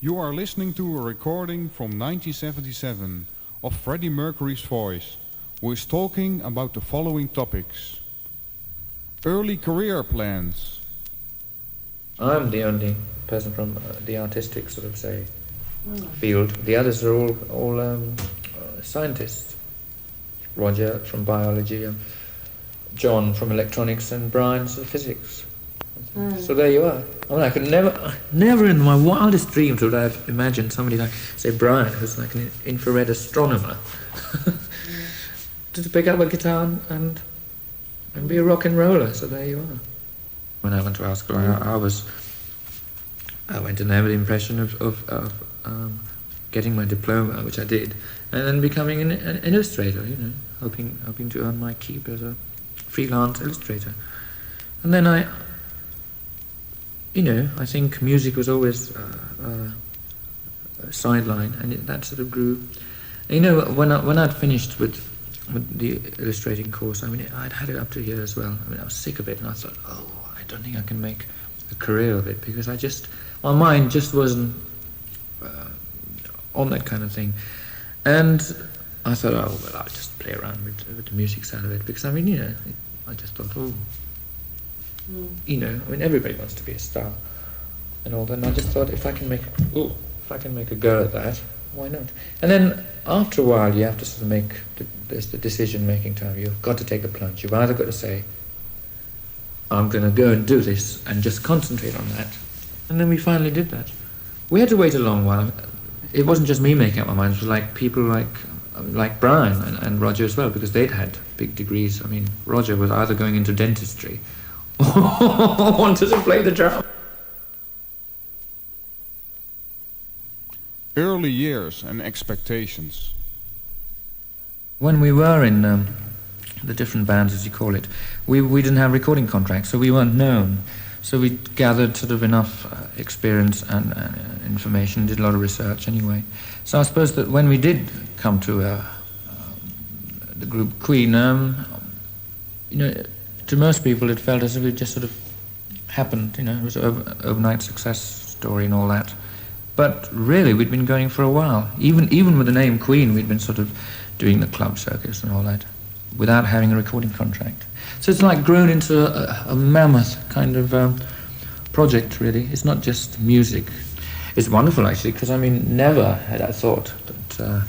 You are listening to a recording from 1977 of Freddie Mercury's voice, who is talking about the following topics. Early career plans. I'm the only person from the artistic sort of field. The others are all scientists. Roger from biology, John from electronics, and Brian from physics. So there you are. I mean, I could never in my wildest dreams would I have imagined somebody like, say, Brian, who's like an infrared astronomer, to pick up a guitar and be a rock and roller. So there you are. When I went to art school, I went in there with the impression of getting my diploma, which I did, and then becoming an illustrator. Hoping to earn my keep as a freelance illustrator. And then I think music was always a sideline, and that sort of grew. When I'd finished with the illustrating course, I'd had it up to here as well. I was sick of it, and I thought, I don't think I can make a career of it, because my mind just wasn't on that kind of thing. And I thought, I'll just play around with the music side of it, because I just thought, everybody wants to be a star and all that, and I just thought, if I can make a go at that, why not? And then after a while, you have to sort of make the decision-making time. You've got to take the plunge. You've either got to say, I'm going to go and do this and just concentrate on that. And then we finally did that. We had to wait a long while. It wasn't just me making up my mind. It was like people like Brian and Roger as well, because they'd had big degrees. Roger was either going into dentistry or wanted to play the drum. Early years and expectations. When we were in the different bands, as you call it, we didn't have recording contracts, so we weren't known. So we gathered sort of enough experience and information, did a lot of research anyway. So I suppose that when we did come to the group Queen, to most people it felt as if it just sort of happened, it was an overnight success story and all that. But really, we'd been going for a while. Even with the name Queen, we'd been sort of doing the club circus and all that, without having a recording contract. So it's like grown into a mammoth kind of project, really. It's not just music. It's wonderful, actually, because, never had I thought that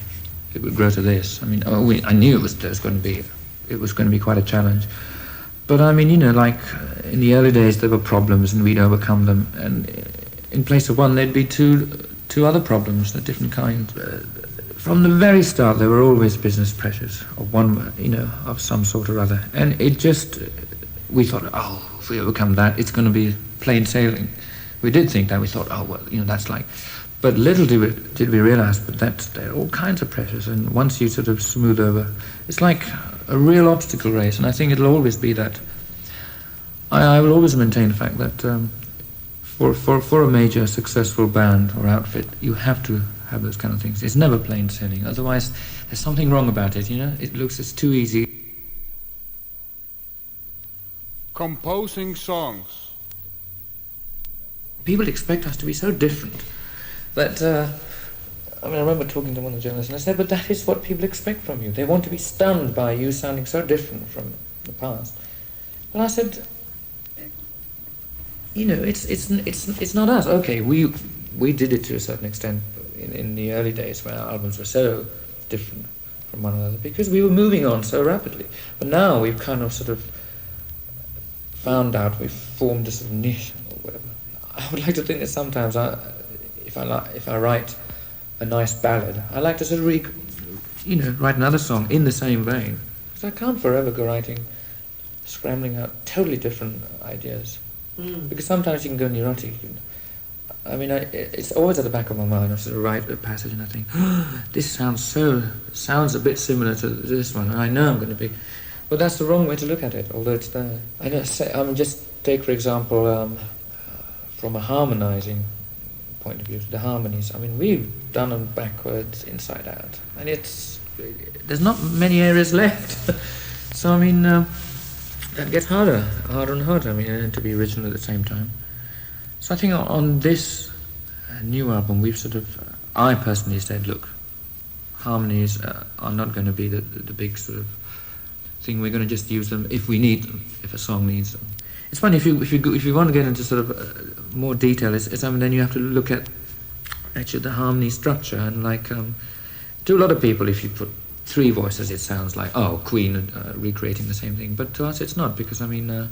it would grow to this. I knew it was going to be quite a challenge. But, like in the early days, there were problems and we'd overcome them. And in place of one, there'd be two other problems, of different kinds. From the very start, there were always business pressures of some sort or other. And we thought, if we overcome that, it's going to be plain sailing. We did think that. We thought, that's like... But little did we realize that there are all kinds of pressures, and once you sort of smooth over, it's like a real obstacle race, and I think it'll always be that. I will always maintain the fact that for a major successful band or outfit, you have to have those kind of things. It's never plain sailing, otherwise there's something wrong about it, it's too easy. Composing songs. People expect us to be so different that, I remember talking to one of the journalists and I said, but that is what people expect from you. They want to be stunned by you sounding so different from the past. But I said, it's not us. Okay, we did it to a certain extent in the early days when our albums were so different from one another because we were moving on so rapidly. But now we've kind of sort of found out, we've formed a sort of niche or whatever. I would like to think that sometimes if I write a nice ballad, I like to sort of write another song in the same vein, because I can't forever go scrambling out totally different ideas. Because sometimes you can go neurotic. It's always at the back of my mind. I sort of write a passage and I think, this sounds a bit similar to this one, and I know I'm going to be. But that's the wrong way to look at it, although it's there. Just take, for example, from a harmonizing point of view, the harmonies. We've done them backwards, inside out, and there's not many areas left. So that gets harder and harder, to be original at the same time. So I think on this new album, we've sort of, I personally said, look, harmonies are not going to be the big sort of thing. We're going to just use them if we need them, if a song needs them. It's funny, if you want to get into sort of more detail, then you have to look at actually the harmony structure, and like to a lot of people, if you put three voices, it sounds like, oh, Queen recreating the same thing. But to us, it's not, because I mean,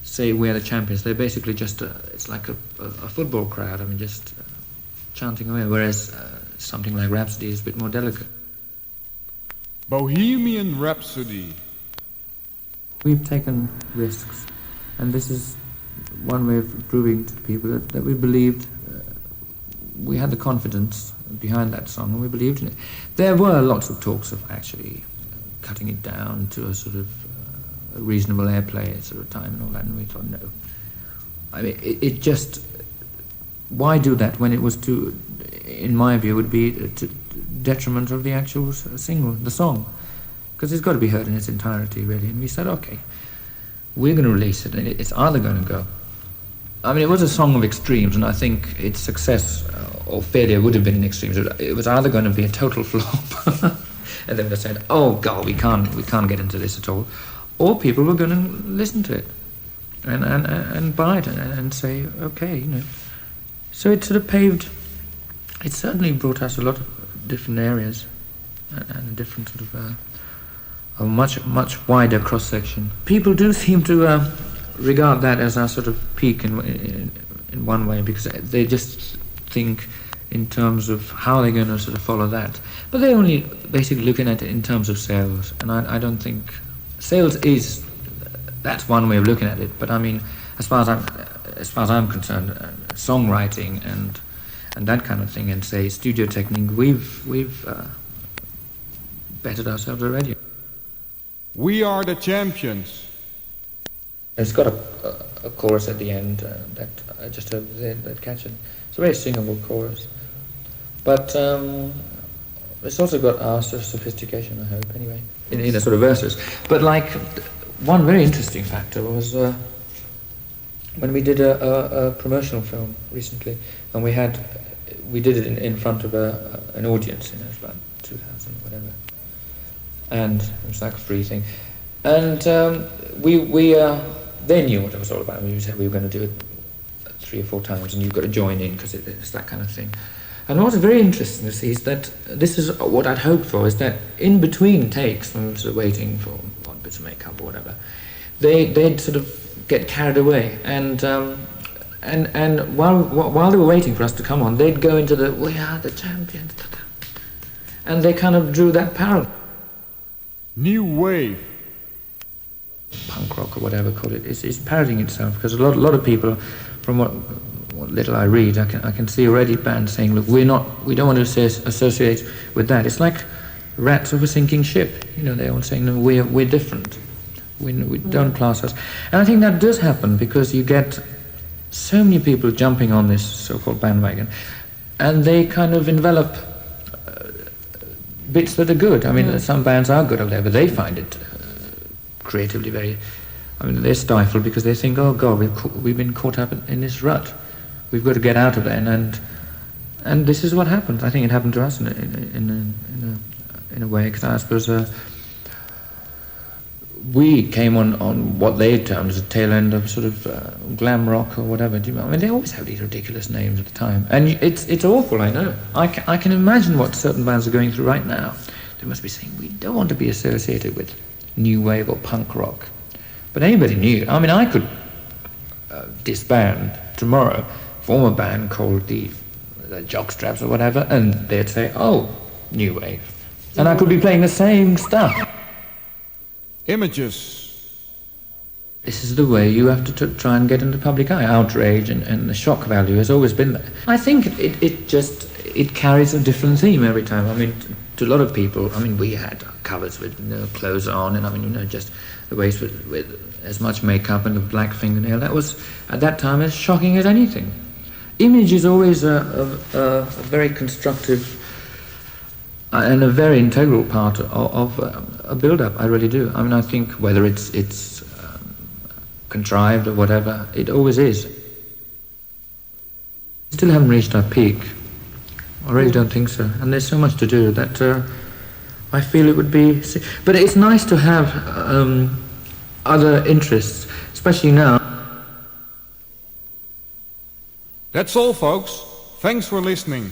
say We're the Champions, they're basically just it's like a football crowd. I mean, just chanting away. Whereas something like Rhapsody is a bit more delicate. Bohemian Rhapsody. We've taken risks, and this is one way of proving to people that we believed, we had the confidence behind that song, and we believed in it. There were lots of talks of actually cutting it down to a sort of a reasonable airplay at sort of time and all that, and we thought, no. I mean, it just, why do that when it was to, in my view, would be to detriment of the actual single, the song, because it's got to be heard in its entirety, really. And we said, okay, we're going to release it, and it's either going to go. I mean, it was a song of extremes, and I think its success or failure would have been in extremes. It was either going to be a total flop, and they would have said, "Oh God, we can't get into this at all," or people were going to listen to it and buy it and say, "Okay, you know." So it sort of paved. It certainly brought us a lot of different areas and a different sort of a much wider cross section. People do seem to regard that as our sort of peak in one way, because they just think in terms of how they're going to sort of follow that. But they're only basically looking at it in terms of sales, and I don't think sales is, that's one way of looking at it. But I mean, as far as I'm concerned, songwriting and that kind of thing, and say studio technique, we've bettered ourselves already. We are the champions. It's got a chorus at the end that I just heard that catching. It's a very singable chorus, but it's also got our sort of sophistication, I hope, anyway, in the sort of verses. But like, one very interesting factor was when we did a promotional film recently, and we did it in front of an audience, you know, it was about 2,000 or whatever, and it was like a free thing, and they knew what it was all about. We said we were going to do it 3 or 4 times, and you've got to join in, because it's that kind of thing. And what was very interesting to see is that this is what I'd hoped for, is that in between takes, when we were sort of waiting for one bit of makeup or whatever, they'd sort of get carried away, and while they were waiting for us to come on, they'd go into the "We are the champions," and they kind of drew that parallel. New wave. Punk rock or whatever, call it, is parodying itself, because a lot of people, from what little I read, I can see already bands saying, look, we don't want to associate with that. It's like rats of a sinking ship, you know. They're all saying, no, we're different, we don't class us. And I think that does happen, because you get so many people jumping on this so-called bandwagon, and they kind of envelop bits that are good. I mean, some bands are good or whatever, but they find it creatively very, I mean, they're stifled, because they think, oh God, we've been caught up in this rut. We've got to get out of there, and this is what happened. I think it happened to us in a way, because I suppose we came on what they termed as a tail end of sort of glam rock or whatever. Do you know? I mean, they always have these ridiculous names at the time, and it's awful. I know. I can imagine what certain bands are going through right now. They must be saying, we don't want to be associated with new wave or punk rock. But anybody knew. I mean, I could disband tomorrow, form a band called the Jockstraps or whatever, and they'd say, oh, new wave. And I could be playing the same stuff. Images. This is the way you have to try and get into the public eye. Outrage and the shock value has always been there. I think it carries a different theme every time. I mean, to a lot of people, I mean, we had covers with no clothes on, and I mean, you know, just the waist with as much makeup and a black fingernail. That was, at that time, as shocking as anything. Image is always a very constructive and a very integral part of a build-up. I really do. I mean, I think whether it's contrived or whatever, it always is. Still haven't reached our peak. I really don't think so. And there's so much to do that I feel it would be... But it's nice to have other interests, especially now. That's all, folks. Thanks for listening.